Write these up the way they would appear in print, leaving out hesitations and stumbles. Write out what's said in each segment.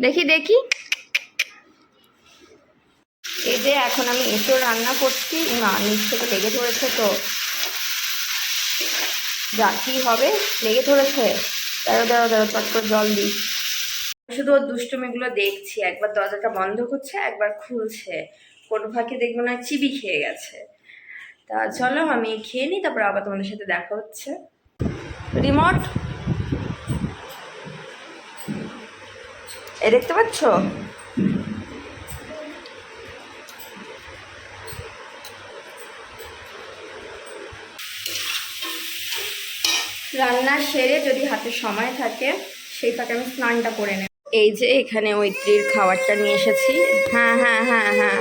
দেখি দেখি। এই যে এখন আমি এঁচোড় রান্না করছি, না নিচ থেকে লেগে ধরেছে, তো যা কি হবে, লেগে ধরেছে। দাঁড়ো দাঁড়ো দাঁড়ো, চট করে জল দিই। শুধু ওর দুষ্টুমিগুলো দেখছি, একবার দরজাটা বন্ধ করছে, একবার খুলছে। কোনো ফাঁকে দেখবো না চিবি খেয়ে গেছে। তা চলো আমি খেয়ে নিই, তারপর আবার তোমাদের সাথে দেখা হচ্ছে। রিমোট এ দেখতে পাচ্ছ? রান্না সেরে যদি হাতে সময় থাকে সেই ফাঁকে আমি স্নানটা করে নেব। এই যে এখানে ঐত্রীর খাবারটা নিয়ে এসেছি। হ্যাঁ হ্যাঁ হ্যাঁ হ্যাঁ,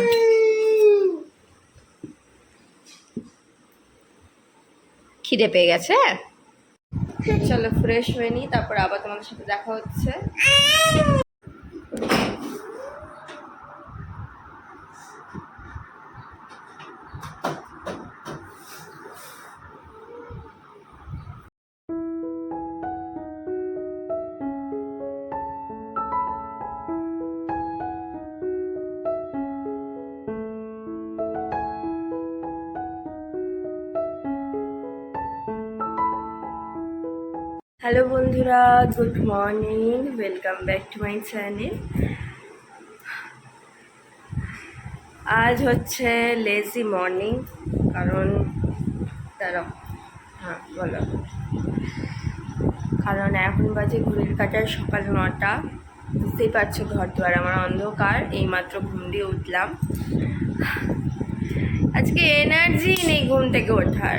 খিদে পেয়ে গেছে। চলো ফ্রেশ হয়ে নিই, তারপর আবার তোমাদের সাথে দেখা হচ্ছে। হ্যালো বন্ধুরা, good morning, welcome back to my channel. আজ হচ্ছে লেজি মর্নিং, কারণ দাঁড়াও, হ্যাঁ বলো, কারণ এখন বাজে ঘড়ির কাঁটায় সকাল 9টা। বুঝতেই পারছো ঘর দুয়ার আমার অন্ধকার, এইমাত্র ঘুম দিয়ে উঠলাম। আজকে এনার্জি নেই ঘুম থেকে ওঠার,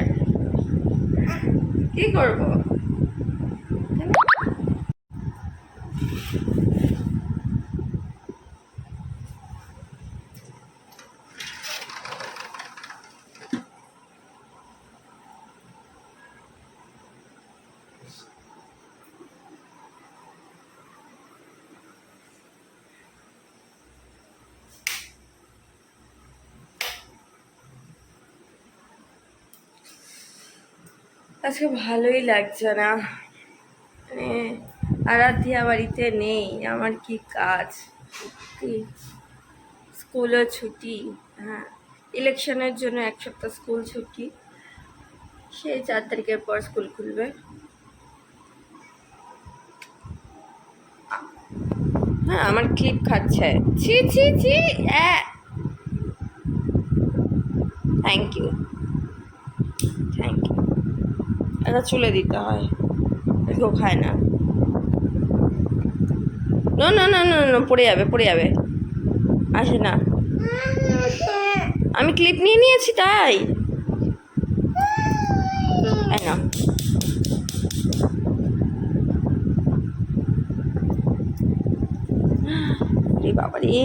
কি করবো। আজকে ভালোই লাগছে না, মানে আরাধ্যা বাড়িতে নেই, আমার কি কাজ, স্কুলও ছুটি। হ্যাঁ, ইলেকশনের জন্য 1 সপ্তাহ স্কুল ছুটি, সেই 4 তারিখের পর স্কুল খুলবে। হ্যাঁ, আমার ক্লিপ খাচ্ছে, ছি ছি ছি। Thank you thank you. এটা চুলে দিতে হয়, কেউ খায় না। না না না না না, পড়ে যাবে পড়ে যাবে, আসে না। আমি ক্লিপ নিয়ে নিয়েছি তাই না। বাবা রে,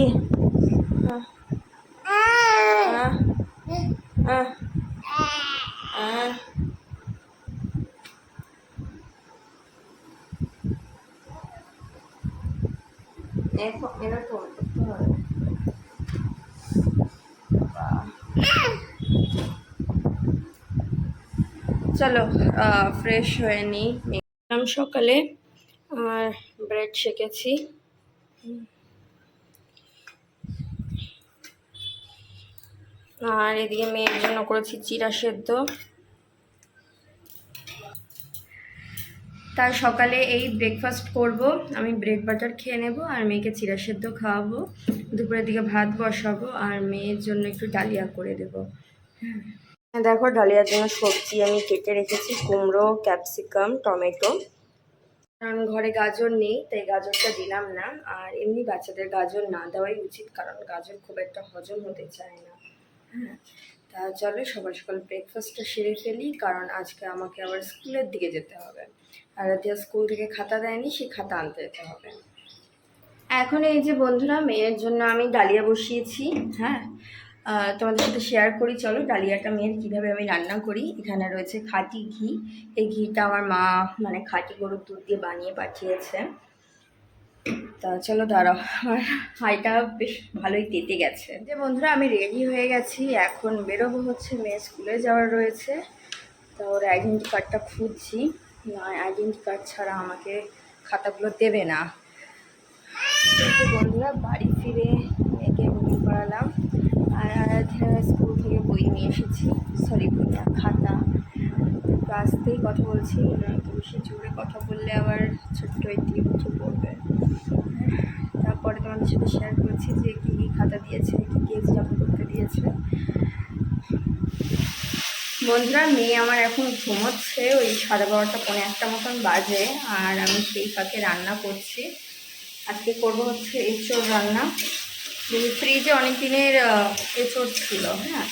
চলো ফ্রেশ হয়ে নিই। সকালে আর ব্রেড শেখেছি, আর এদিকে মেয়ের জন্য করেছি চিড়া সেদ্ধ। তার সকালে এই ব্রেকফাস্ট করব, আমি ব্রেড বাটার খেয়ে নেব আর মেয়েকে চিড়া সেদ্ধ খাওয়াবো। দুপুরের দিকে ভাত বসাবো আর মেয়ের জন্য একটু ডালিয়া করে দেবো। হ্যাঁ দেখো, ডালিয়ার জন্য সবজি আমি কেটে রেখেছি, কুমড়ো, ক্যাপসিকাম, টমেটো। কারণ ঘরে গাজর নেই তাই গাজরটা দিলাম না, আর এমনি বাচ্চাদের গাজর না দেওয়াই উচিত, কারণ গাজর খুব একটা হজম হতে চায় না। হ্যাঁ, তা চলো সকাল সকাল ব্রেকফাস্টটা সেরে ফেলি, কারণ আজকে আমাকে আবার স্কুলের দিকে যেতে হবে। আর আজকে স্কুল থেকে খাতা দেয়নি, সেই খাতা আনতে যেতে হবে। এখন এই যে বন্ধুরা, মেয়ের জন্য আমি ডালিয়া বসিয়েছি। হ্যাঁ, তোমাদের সাথে শেয়ার করি, চলো ডালিয়াটা মেয়ের কীভাবে আমি রান্না করি। এখানে রয়েছে খাঁটি ঘি, এই ঘিটা আমার মা মানে খাঁটি গরুর দুধ দিয়ে বানিয়ে পাঠিয়েছে। তা চলো দাঁড়াও, আমার হাইটা বেশ ভালোই তেতে গেছে। যে বন্ধুরা আমি রেডি হয়ে গেছি, এখন বেরোবো, হচ্ছে মেয়ে স্কুলে যাওয়ার রয়েছে। তো ওর আইডেন্টি কার্ডটা খুঁজছি, না আইডেন্টি কার্ড ছাড়া আমাকে খাতাগুলো দেবে না। বন্ধুরা বাড়ি ফিরে মেয়েকে বই পড়ালাম, আর আরাধ্যা স্কুল থেকে বই নিয়ে এসেছি, সরি বই না, খাতা। একটু আসতেই কথা বলছি, একটু বেশি জোরে কথা বললে আবার ছোট্ট একটি কিছু পড়বে। তারপরে তোমাদের সাথে শেয়ার করছি যে কী কী খাতা দিয়েছে, কী কী এক্সাম করতে দিয়েছে। বন্ধুরা মেয়ে আমার এখন ঘুমোচ্ছে, ওই 12:30 পৌনে 1টা মতন বাজে, আর আমি সেই ফাঁকে রান্না করছি। আজকে করবো হচ্ছে এঁচোড় রান্না। ফ্রিজে অনেক দিনের এঁচোড় ছিল, হ্যাঁ।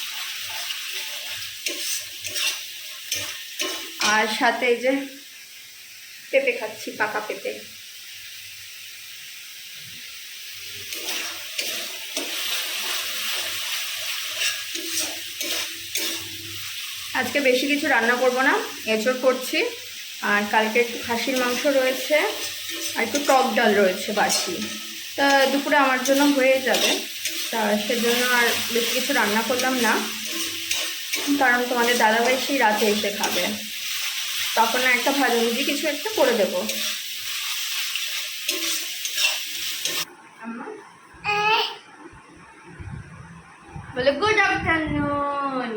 আর সাথে এই যে পেঁপে খাচ্ছি, পাকা পেঁপে। আজকে বেশি কিছু রান্না করব না, এঁচোড় করছি। আর কালকে একটু খাসির মাংস রয়েছে, আর একটু টক ডাল রয়েছে বাসি, তা দুপুরে আমার জন্য হয়ে যাবে। তা সেজন্য আর বেশি কিছু রান্না করলাম না, কারণ তোমাদের দাদাভাই সেই রাতে এসে খাবে, তখন একটা ভাজাভুজি কিছু একটা করে দেবো। বলে গুড আফটারনুন।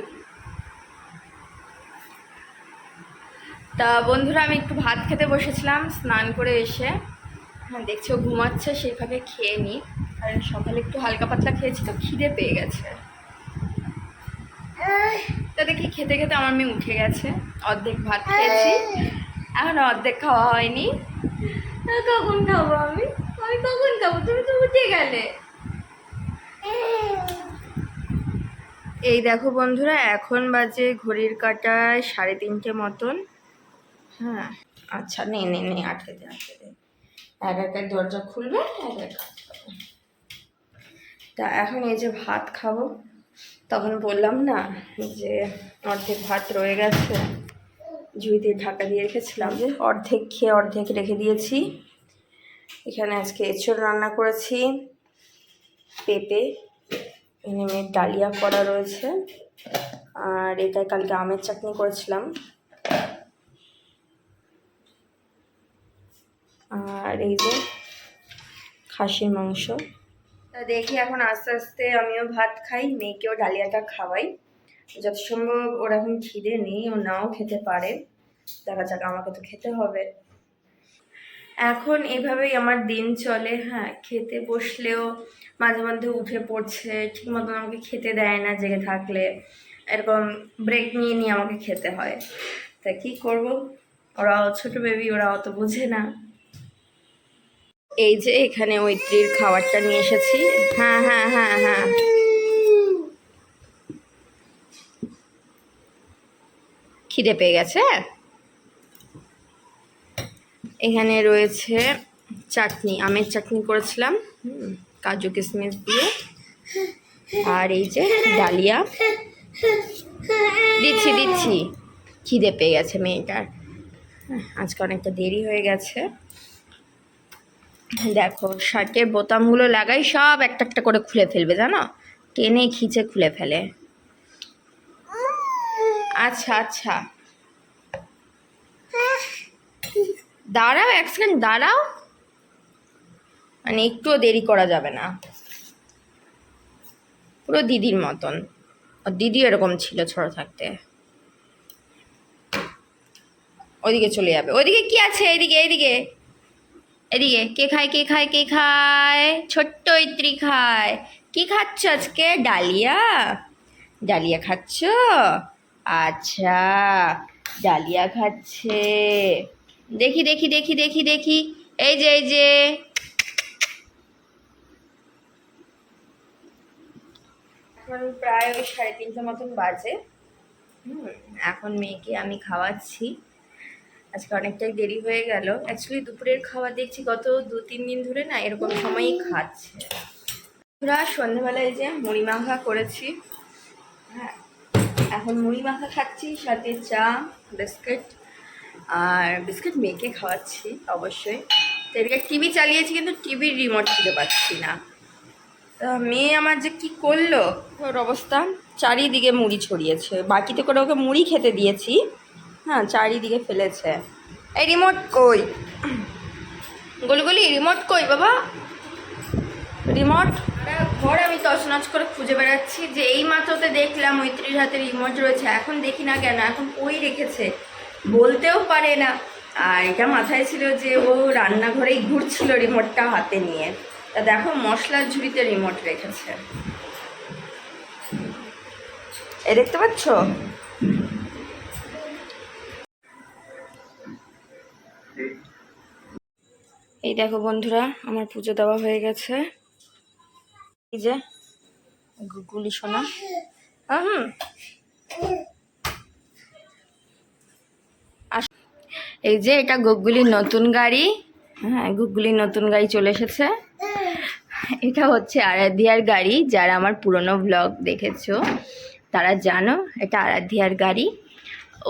তা বন্ধুরা আমি একটু ভাত খেতে বসেছিলাম স্নান করে এসে। হ্যাঁ দেখছি ও ঘুমাচ্ছে, সেই ফাঁকে খেয়ে নিই, কারণ সকালে একটু হালকা পাতলা খেয়েছি তো খিদে পেয়ে গেছে। তা দেখি খেতে খেতে আমার মেয়ে উঠে গেছে, অর্ধেক ভাত খেয়েছি, এখন অর্ধেক খাওয়া হয়নি। কখন খাবো আমি কখন খাবো? তুমি তো উঠে গেলে। এই দেখো বন্ধুরা, এখন বাজে ঘড়ির কাঁটায় 3:30 মতন। হ্যাঁ আচ্ছা, নে নে নে, আটকে দে আটকে দে, এক এক দরজা খুলবে, এক এক খাবে। তা এখন এই যে ভাত খাবো, তখন বললাম না যে অর্ধেক ভাত রয়ে গেছে, ঝুড়িতে ঢাকা দিয়ে রেখেছিলাম, যে অর্ধেক খেয়ে অর্ধেক রেখে দিয়েছি। এখানে আজকে এঁচোড় রান্না করেছি, পেঁপে, এখানে ডালিয়া করা রয়েছে, আর এটাই কালকে আমের চাটনি করেছিলাম, আর এই যে খাসির মাংস। তা দেখি এখন আস্তে আস্তে আমিও ভাত খাই, মেয়েকেও ডালিয়াটা খাওয়াই, যত সম্ভব ওর এখন খিদে নেই, ও নাও খেতে পারে, দেখা যাক, আমাকে তো খেতে হবে। এখন এভাবেই আমার দিন চলে। হ্যাঁ, খেতে বসলেও মাঝে মধ্যে উঠে পড়ছে, ঠিক মতন আমাকে খেতে দেয় না, জেগে থাকলে এরকম ব্রেক নিয়ে নিয়ে আমাকে খেতে হয়। তা কী করব, ওরাও ছোট বেবি, ওরা অত বোঝে না। এই যে এখানে ঐত্রীর খাবারটা নিয়ে এসেছি। হ্যাঁ হ্যাঁ হ্যাঁ হ্যাঁ, খিদে পেয়ে গেছে। এখানে রয়েছে চাটনি, আমের চাটনি করেছিলাম, কাজু কিশমিশ দিয়ে, আর এই যে ডালিয়া দিচ্ছি দিচ্ছি। খিদে পেয়ে গেছে মেয়েটার, আজকে অনেকটা দেরি হয়ে গেছে। দেখো শার্টের বোতামগুলো লাগাই, সব একটা একটা করে খুলে ফেলবে, জানো, টেনে খিচে খুলে ফেলে। আচ্ছা আচ্ছা, দাঁড়াও, এক সেকেন্ড দাঁড়াও, মানে একটুও দেরি করা যাবে না, পুরো দিদির মতন। আর দিদিও এরকম ছিল ছোট থাকতে। ওইদিকে চলে যাবে, ওইদিকে কি আছে, এইদিকে এইদিকে এদিকে। কে খায় কে খায় কে খায়? ছোট্ট ঐত্রী খায়। কি খাচ্ছ আজকে? ডালিয়া, ডালিয়া খাচ্ছ? আচ্ছা, ডালিয়া খাচ্ছে, দেখি দেখি দেখি দেখি দেখি, এই যে এই যে। এখন প্রায় ওই 3:30 মতন বাজে। এখন মেয়েকে আমি খাওয়াচ্ছি, আজকে অনেকটাই দেরি হয়ে গেল। অ্যাকচুয়ালি দুপুরের খাওয়া দেখছি গত 2-3 দিন ধরে না এরকম সময়ই খাচ্ছে। পুরা সন্ধ্যাবেলায় যে মুড়ি মাখা করেছি, হ্যাঁ এখন মুড়ি মাখা খাচ্ছি, সাথে চা, বিস্কিট, আর বিস্কিট মেয়েকে খাওয়াচ্ছি অবশ্যই। তো এদিকে টিভি চালিয়েছি, কিন্তু টিভির রিমোট খুঁজে পাচ্ছি না। তা মেয়ে আমার যে কি করলো, ওর অবস্থা, চারিদিকে মুড়ি ছড়িয়েছে, বাকিতে করে ওকে মুড়ি খেতে দিয়েছি, হ্যাঁ চারিদিকে ফেলেছে। এই রিমোট কই, গলি গলি রিমোট কই বাবা? রিমোট ঘর আমি তছনছ করে খুঁজে বেড়াচ্ছি, যে এই মাত্রতে দেখলাম মৈত্রীর হাতে রিমোট রয়েছে, এখন দেখি না কেন, এখন ওই রেখেছে, বলতেও পারে না। আর এটা মাথায় ছিল যে ও রান্নাঘরেই ঘুরছিল রিমোটটা হাতে নিয়ে। তা দেখো মশলার ঝুড়িতে রিমোট রেখেছে, এ দেখতে পাচ্ছ? এই দেখো বন্ধুরা, আমার পুজো দেওয়া হয়ে গেছে। এই যে গুগুলি সোনা, এই যে এটা গুগুলির নতুন গাড়ি। হ্যাঁ, গুগুলির নতুন গাড়ি চলে এসেছে। এটা হচ্ছে আরাধ্যার গাড়ি, যারা আমার পুরনো ব্লগ দেখেছো তারা জানো এটা আরাধ্যার গাড়ি।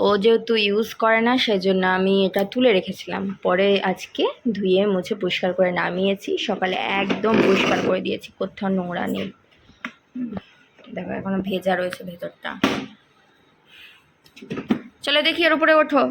ও যেহেতু ইউজ করে না সেজন্য আমি এটা তুলে রেখেছিলাম, পরে আজকে ধুয়ে মুছে পরিষ্কার করে নামিয়েছি, সকালে একদম পরিষ্কার করে দিয়েছি, কোথাও নোংরা নেই। দেখো এখনো ভেজা রয়েছে ভেতরটা। চলো দেখি এর উপরে ওঠো।